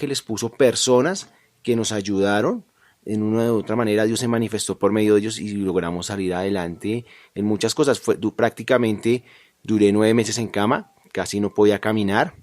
que les puso personas que nos ayudaron. En una u otra manera Dios se manifestó por medio de ellos y logramos salir adelante en muchas cosas. Prácticamente duré 9 meses en cama, casi no podía caminar.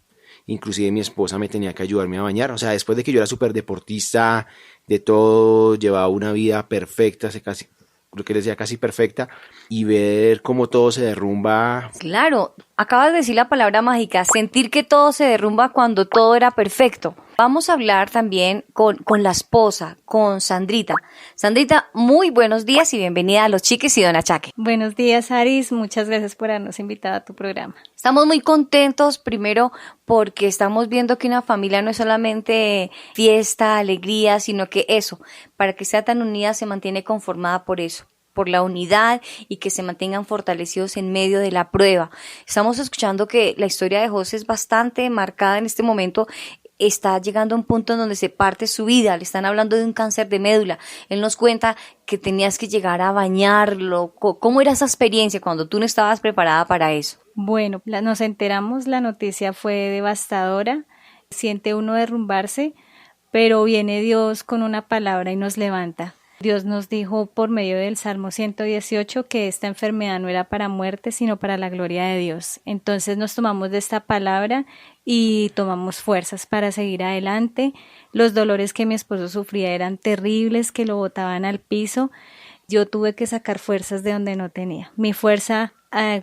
Inclusive mi esposa me tenía que ayudarme a bañar. O sea, después de que yo era súper deportista, de todo, llevaba una vida perfecta, casi, lo que les decía, casi perfecta, y ver cómo todo se derrumba. Claro, acabas de decir la palabra mágica, sentir que todo se derrumba cuando todo era perfecto. Vamos a hablar también con la esposa, con Sandrita. Sandrita, muy buenos días y bienvenida a Los Chiquis y Don Achaque. Buenos días, Aris. Muchas gracias por habernos invitado a tu programa. Estamos muy contentos, primero, porque estamos viendo que una familia no es solamente fiesta, alegría, sino que eso, para que sea tan unida, se mantiene conformada por eso, por la unidad y que se mantengan fortalecidos en medio de la prueba. Estamos escuchando que la historia de José es bastante marcada en este momento. Está llegando a un punto en donde se parte su vida, le están hablando de un cáncer de médula. Él nos cuenta que tenías que llegar a bañarlo. ¿Cómo era esa experiencia cuando tú no estabas preparada para eso? Bueno, nos enteramos, la noticia fue devastadora, siente uno derrumbarse, pero viene Dios con una palabra y nos levanta. Dios nos dijo por medio del Salmo 118 que esta enfermedad no era para muerte, sino para la gloria de Dios. Entonces nos tomamos de esta palabra y tomamos fuerzas para seguir adelante. Los dolores que mi esposo sufría eran terribles, que lo botaban al piso. Yo tuve que sacar fuerzas de donde no tenía. Mi fuerza,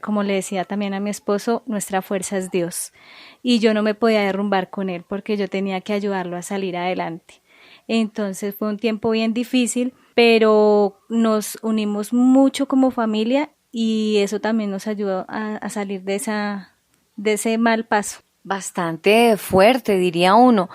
como le decía también a mi esposo, nuestra fuerza es Dios. Y yo no me podía derrumbar con él porque yo tenía que ayudarlo a salir adelante. Entonces fue un tiempo bien difícil, pero nos unimos mucho como familia y eso también nos ayudó a salir de ese mal paso. Bastante fuerte, diría uno.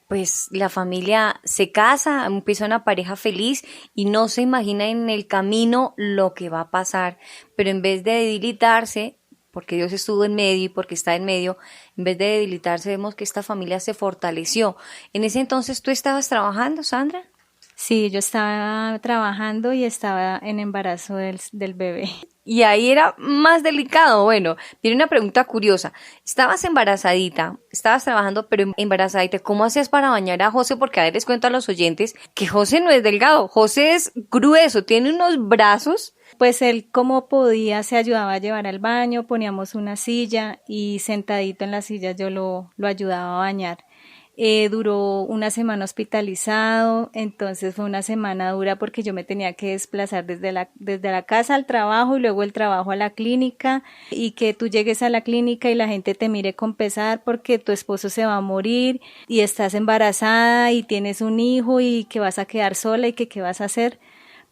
Pues la familia se casa, empieza una pareja feliz y no se imagina en el camino lo que va a pasar, pero en vez de debilitarse, porque Dios estuvo en medio y porque está en medio, en vez de debilitarse vemos que esta familia se fortaleció. En ese entonces, ¿tú estabas trabajando, Sandra? Sí, yo estaba trabajando y estaba en embarazo del bebé. Y ahí era más delicado. Bueno, viene una pregunta curiosa. Estabas embarazadita, estabas trabajando, pero embarazadita. ¿Cómo hacías para bañar a José? Porque a ver, les cuento a los oyentes que José no es delgado. José es grueso, tiene unos brazos. Pues él como podía se ayudaba a llevar al baño, poníamos una silla y sentadito en la silla yo lo ayudaba a bañar. Duró una semana hospitalizado, entonces fue una semana dura porque yo me tenía que desplazar desde la casa al trabajo y luego el trabajo a la clínica y que tú llegues a la clínica y la gente te mire con pesar porque tu esposo se va a morir y estás embarazada y tienes un hijo y que vas a quedar sola y que qué vas a hacer.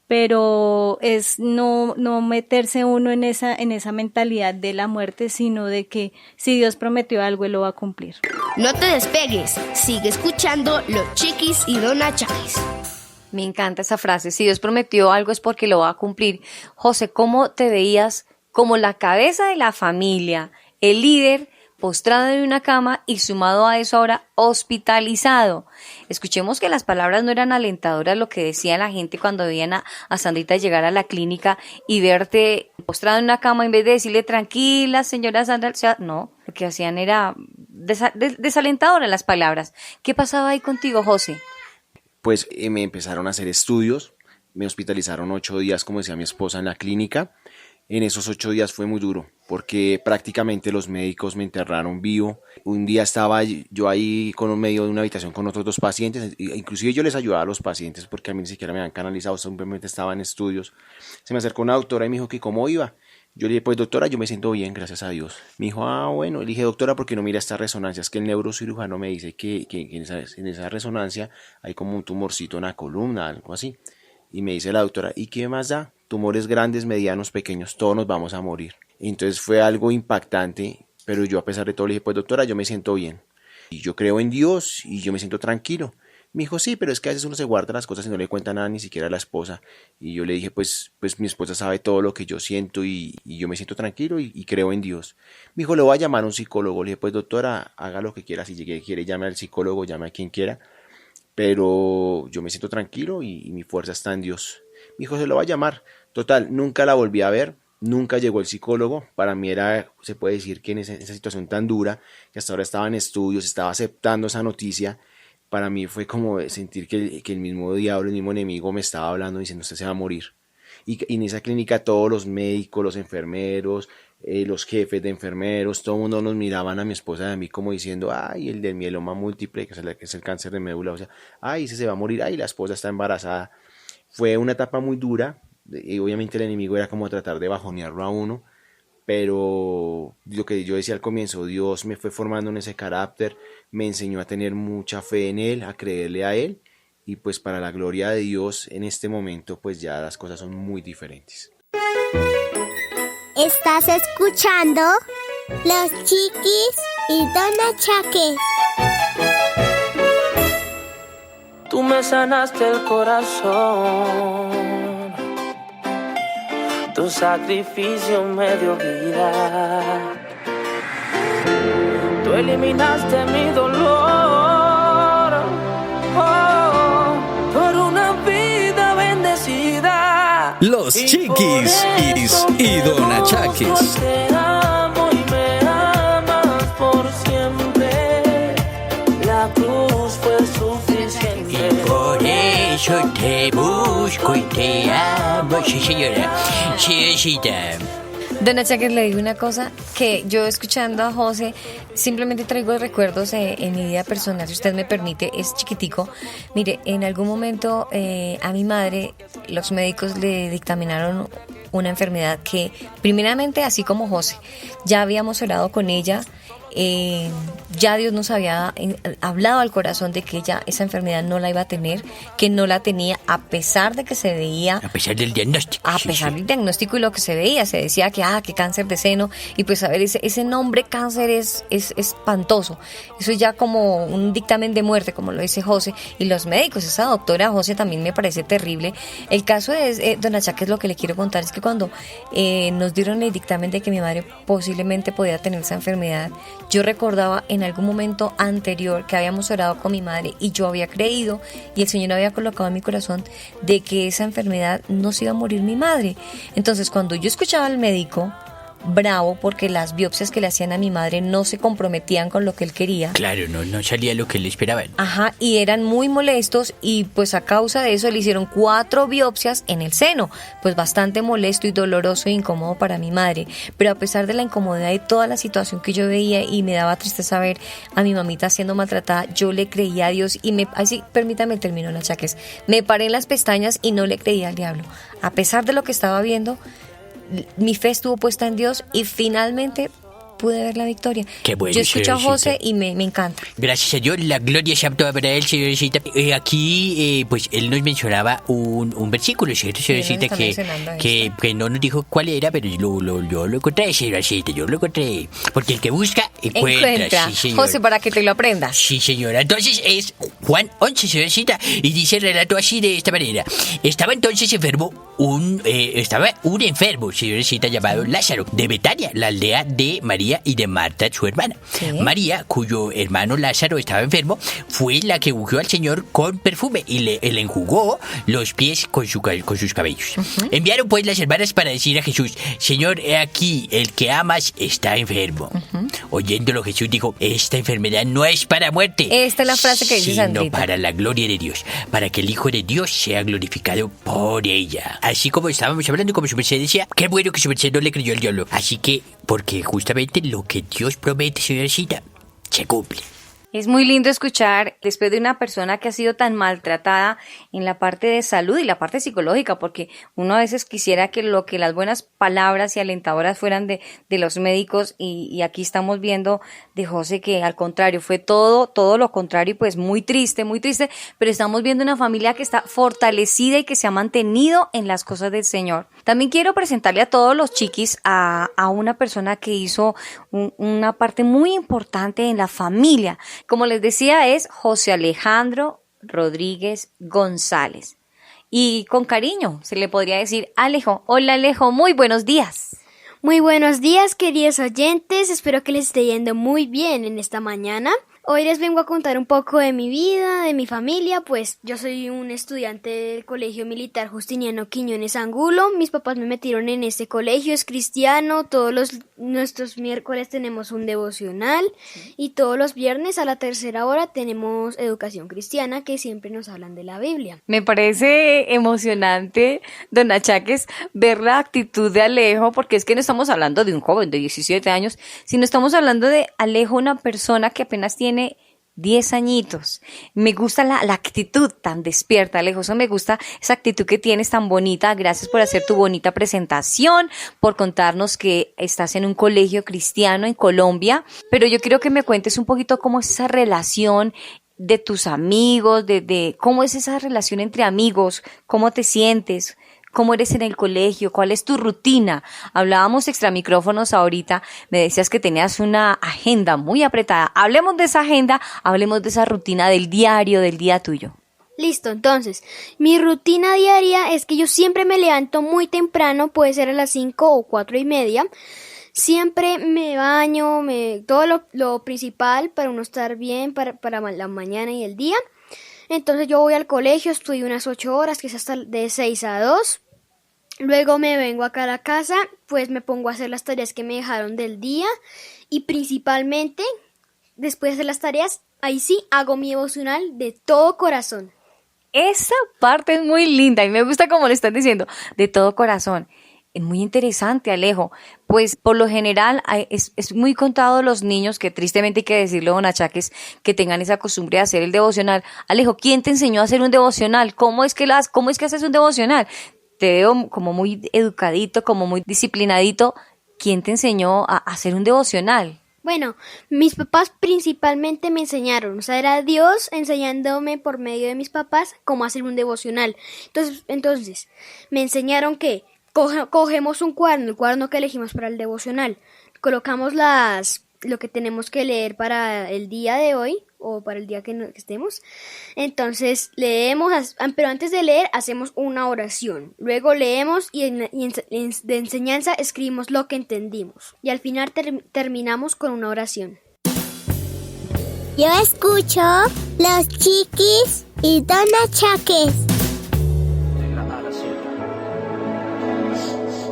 Pero es no meterse uno en esa mentalidad de la muerte, sino de que si Dios prometió algo, Él lo va a cumplir. No te despegues, sigue escuchando Los Chiquis y Don Achaques. Me encanta esa frase, si Dios prometió algo es porque lo va a cumplir. José, ¿cómo te veías como la cabeza de la familia, el líder, postrado en una cama y sumado a eso ahora hospitalizado? Escuchemos que las palabras no eran alentadoras, lo que decía la gente cuando veían a Sandrita llegar a la clínica y verte postrado en una cama en vez de decirle tranquila señora Sandra, o sea, no, lo que hacían era desalentadoras las palabras. ¿Qué pasaba ahí contigo, José? Pues me empezaron a hacer estudios, me hospitalizaron 8 días, como decía mi esposa, en la clínica. En esos 8 días fue muy duro, porque prácticamente los médicos me enterraron vivo. Un día estaba yo ahí con medio de una habitación con otros 2 pacientes, inclusive yo les ayudaba a los pacientes porque a mí ni siquiera me habían canalizado, simplemente estaba en estudios. Se me acercó una doctora y me dijo que cómo iba. Yo le dije, pues doctora, yo me siento bien, gracias a Dios. Me dijo, bueno. Le dije, doctora, ¿por qué no mira estas resonancias? Que el neurocirujano me dice que en esa resonancia hay como un tumorcito en la columna, algo así. Y me dice la doctora, ¿y qué más da? Tumores grandes, medianos, pequeños, todos nos vamos a morir. Entonces fue algo impactante, pero yo a pesar de todo le dije, pues doctora, yo me siento bien. Y yo creo en Dios y yo me siento tranquilo. Me dijo, sí, pero es que a veces uno se guarda las cosas y no le cuenta nada ni siquiera a la esposa. Y yo le dije, pues mi esposa sabe todo lo que yo siento y yo me siento tranquilo y creo en Dios. Me dijo, le voy a llamar a un psicólogo. Le dije, pues doctora, haga lo que quiera. Si quiere, llame al psicólogo, llame a quien quiera. Pero yo me siento tranquilo y mi fuerza está en Dios. Me dijo, se lo va a llamar. Total, nunca la volví a ver. Nunca llegó el psicólogo. Para mí se puede decir que en esa situación tan dura, que hasta ahora estaba en estudios, estaba aceptando esa noticia. para mí fue como sentir que el mismo diablo, el mismo enemigo me estaba hablando diciendo usted se va a morir. Y en esa clínica todos los médicos, los enfermeros, los jefes de enfermeros, todo el mundo nos miraban a mi esposa y a mí como diciendo, ay, el del mieloma múltiple, que es el cáncer de médula, o sea, ay, ese se va a morir, ay, la esposa está embarazada. Fue una etapa muy dura, y obviamente el enemigo era como tratar de bajonearlo a uno, pero lo que yo decía al comienzo, Dios me fue formando en ese carácter, me enseñó a tener mucha fe en Él, a creerle a Él, y pues para la gloria de Dios en este momento pues ya las cosas son muy diferentes. Estás escuchando Los Chiquis y Don Achaques. Tú me sanaste el corazón, tu sacrificio me dio vida, tú eliminaste mi dolor, oh, por una vida bendecida. Los Chiquis y Don Achaques. Te amo y me amas por siempre, la cruz fue suficiente. Por eso te busco y te amo, sí señora, señorita. Don Achaques, le digo una cosa, que yo escuchando a José, simplemente traigo recuerdos en mi vida personal, si usted me permite, es chiquitico. Mire, en algún momento a mi madre, los médicos le dictaminaron una enfermedad que, primeramente, así como José, ya habíamos orado con ella, ya Dios nos había hablado al corazón de que ella esa enfermedad no la iba a tener, que no la tenía a pesar de que se veía, a pesar del diagnóstico, a pesar del diagnóstico y lo que se veía, se decía que cáncer de seno, y pues a ver, ese nombre cáncer es espantoso, eso es ya como un dictamen de muerte, como lo dice José, y los médicos, esa doctora José también me parece terrible. El caso es, Don Achaques, lo que le quiero contar es que cuando nos dieron el dictamen de que mi madre posiblemente podía tener esa enfermedad, yo recordaba en algún momento anterior que habíamos orado con mi madre y yo había creído y el Señor había colocado en mi corazón de que esa enfermedad no se iba a morir mi madre. Entonces, cuando yo escuchaba al médico bravo porque las biopsias que le hacían a mi madre no se comprometían con lo que él quería. Claro, no salía lo que le esperaban. Ajá, y eran muy molestos y pues a causa de eso le hicieron 4 biopsias en el seno, pues bastante molesto y doloroso e incómodo para mi madre, pero a pesar de la incomodidad y toda la situación que yo veía y me daba tristeza ver a mi mamita siendo maltratada, yo le creía a Dios y permítame el término, Don Achaques, me paré en las pestañas y no le creía al diablo, a pesar de lo que estaba viendo. Mi fe estuvo puesta en Dios y finalmente pude ver la victoria. Qué bueno, yo escucho a José señorita. y me encanta. Gracias a Dios, la gloria sea toda para él, señorita. Aquí, pues, él nos mencionaba un versículo, ¿cierto, señorita? Que no nos dijo cuál era, pero yo lo encontré, señorita, yo lo encontré. Porque el que busca, encuentra. Sí, señor. José, para que te lo aprendas. Sí, señora. Entonces es Juan 11, señorita, y dice el relato así de esta manera. Estaba entonces enfermo un enfermo, señorita, llamado Lázaro, de Betania, la aldea de María y de Marta, su hermana. ¿Sí? María, cuyo hermano Lázaro estaba enfermo, fue la que ungió al Señor con perfume y le enjugó los pies con sus cabellos. Uh-huh. Enviaron pues las hermanas para decir a Jesús: Señor, he aquí, el que amas está enfermo. Uh-huh. Oyéndolo, Jesús dijo: esta enfermedad no es para muerte. Esta es la frase que dice Sandrita. Sino para la gloria de Dios, para que el Hijo de Dios sea glorificado por ella. Así como estábamos hablando, como su merced decía, qué bueno que su merced no le creyó al diablo. Así que, porque justamente lo que Dios promete, señorita, se cumple. Es muy lindo escuchar después de una persona que ha sido tan maltratada en la parte de salud y la parte psicológica, porque uno a veces quisiera que las buenas palabras y alentadoras fueran de los médicos y aquí estamos viendo de José que al contrario fue todo lo contrario y pues muy triste, pero estamos viendo una familia que está fortalecida y que se ha mantenido en las cosas del Señor. También quiero presentarle a todos los chiquis a una persona que hizo una parte muy importante en la familia. Como les decía, es José Alejandro Rodríguez González. Y con cariño se le podría decir Alejo. Hola Alejo, muy buenos días. Muy buenos días, queridos oyentes. Espero que les esté yendo muy bien en esta mañana. Hoy les vengo a contar un poco de mi vida, de mi familia, pues yo soy un estudiante del Colegio Militar Justiniano Quiñones Angulo. Mis papás me metieron en este colegio, es cristiano, nuestros miércoles tenemos un devocional y todos los viernes a la 3:00 tenemos educación cristiana que siempre nos hablan de la Biblia. Me parece emocionante, don Achaques, ver la actitud de Alejo, porque es que no estamos hablando de un joven de 17 años, sino estamos hablando de Alejo, una persona que apenas tiene 10 añitos. Me gusta la actitud tan despierta, Alejo. Eso me gusta, esa actitud que tienes tan bonita. Gracias por hacer tu bonita presentación, por contarnos que estás en un colegio cristiano en Colombia. Pero yo quiero que me cuentes un poquito cómo es esa relación de tus amigos, de cómo es esa relación entre amigos, cómo te sientes, cómo eres en el colegio, cuál es tu rutina. Hablábamos extra micrófonos ahorita, me decías que tenías una agenda muy apretada. Hablemos de esa agenda, hablemos de esa rutina del diario, del día tuyo. Listo, entonces, mi rutina diaria es que yo siempre me levanto muy temprano, puede ser a las 5 o 4:30. Siempre me baño, todo lo principal para uno estar bien para la mañana y el día. Entonces yo voy al colegio, estudio unas 8 horas, que es hasta de 6 a 2. Luego me vengo acá a la casa, pues me pongo a hacer las tareas que me dejaron del día. Y principalmente, después de las tareas, ahí sí hago mi devocional de todo corazón. Esa parte es muy linda y me gusta como lo estás diciendo, de todo corazón. Es muy interesante, Alejo. Pues por lo general es muy contado los niños, que tristemente hay que decirlo, don Achaques, que tengan esa costumbre de hacer el devocional. Alejo, ¿quién te enseñó a hacer un devocional? ¿Cómo es que haces un devocional? Te veo como muy educadito, como muy disciplinadito. ¿Quién te enseñó a hacer un devocional? Bueno, mis papás principalmente me enseñaron, o sea, era Dios enseñándome por medio de mis papás cómo hacer un devocional. Entonces me enseñaron que cogemos un cuaderno, el cuaderno que elegimos para el devocional, colocamos lo que tenemos que leer para el día de hoy o para el día que estemos. Entonces leemos, pero antes de leer hacemos una oración. Luego leemos y de enseñanza escribimos lo que entendimos. Y al final terminamos con una oración. Yo escucho Los Chiquis y Don Achaques.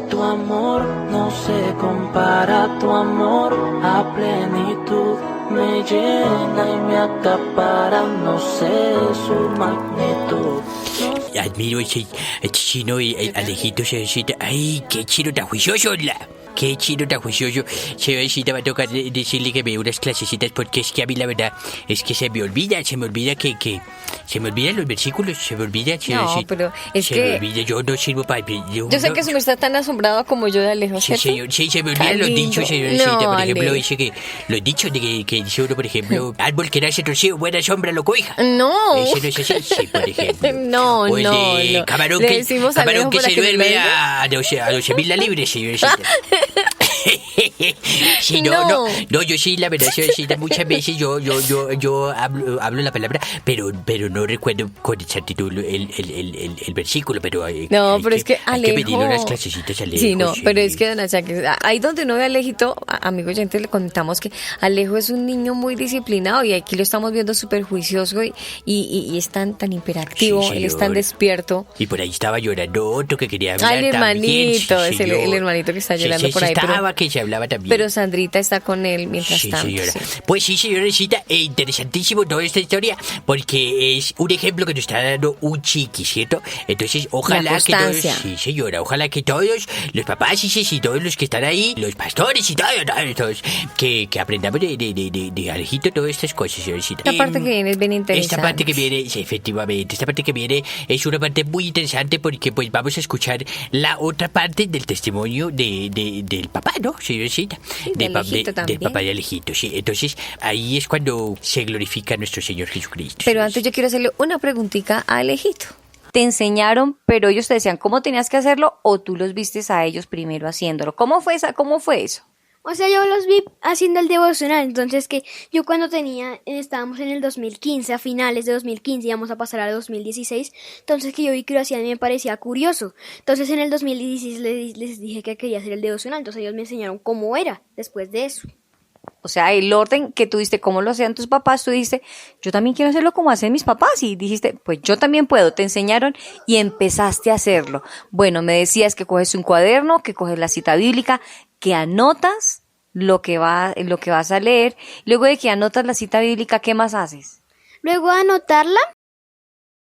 Tu amor no se compara, tu amor a plenitud me llena y me acapara, no sé su magnitud. Admiro ese chino, Alejito, señorita. Ay, qué chino tan juicioso, qué chino tan juicioso. Señorita, va a tocar decirle que me dé unas clasecitas, porque es que a mí la verdad es que se me olvida que se me olvidan los versículos, se me olvida. No, pero es que me olvida, yo no sirvo para... Yo sé que su está tan asombrado como yo de Alejo, ¿cierto? Sí, se me olvidan los dichos, señorita. No, por ejemplo, Ale. dice que los dichos de que dice uno, por ejemplo, árbol que nace torcido, buena sombra lo cobija. No. Ese no es así, sí, por ejemplo. No, O el de no. camarón Le que, decimos a camarón Alejo que para se que me duerme venga. a 12.000 la libre, señorita. Sí, no, yo sí, la verdad, señorita, muchas veces yo hablo la palabra, pero no recuerdo con exactitud el versículo, pero Pero es que hay que Alejo... pedirle unas clasecitas a Alejo. Sí, no, sí. pero es que, don Achaques, ahí donde uno ve a Alejito, amigo oyente, le contamos que Alejo es un niño muy disciplinado y aquí lo estamos viendo súper juicioso y es tan imperactivo, Sí, él es tan señor. despierto. Y por ahí estaba llorando otro que quería hablar El hermanito, también, es el señor. hermanito que está Sí, llorando sí, por ahí. estaba que se hablaba también. Pero Sandrita está con él mientras Sí, tanto. señora. Sí. Pues sí, señorita, interesantísimo toda esta historia, porque es un ejemplo que nos está dando un chiqui, ¿cierto? Entonces, ojalá que todos, constancia. sí, señora, ojalá que todos los papás y todos los que están ahí, los pastores y todos, que aprendamos de Alejito todas estas cosas, señorita. Esta parte que viene es bien interesante. Esta parte que viene, sí, efectivamente, esta parte que viene es una parte muy interesante, porque pues vamos a escuchar la otra parte del testimonio del papá, ¿no, señorita? Sí, de Alejito también. Del papá de Alejito, sí. Entonces, ahí es cuando se glorifica a nuestro Señor Jesucristo. Pero antes yo quiero hacerle una preguntita a Alejito. Te enseñaron, pero ellos te decían cómo tenías que hacerlo o tú los vistes a ellos primero haciéndolo. ¿Cómo fue eso? O sea, yo los vi haciendo el devocional, entonces que yo cuando estábamos en el 2015, a finales de 2015, íbamos a pasar al 2016, entonces que yo vi que lo hacían y me parecía curioso. Entonces en el 2016 les dije que quería hacer el devocional, entonces ellos me enseñaron cómo era después de eso. O sea, el orden que tú diste, como lo hacían tus papás, tú dijiste, yo también quiero hacerlo como hacen mis papás. Y dijiste, pues yo también puedo. Te enseñaron y empezaste a hacerlo. Bueno, me decías que coges un cuaderno, que coges la cita bíblica, que anotas lo que vas a leer. Luego de que anotas la cita bíblica, ¿qué más haces? Luego de anotarla,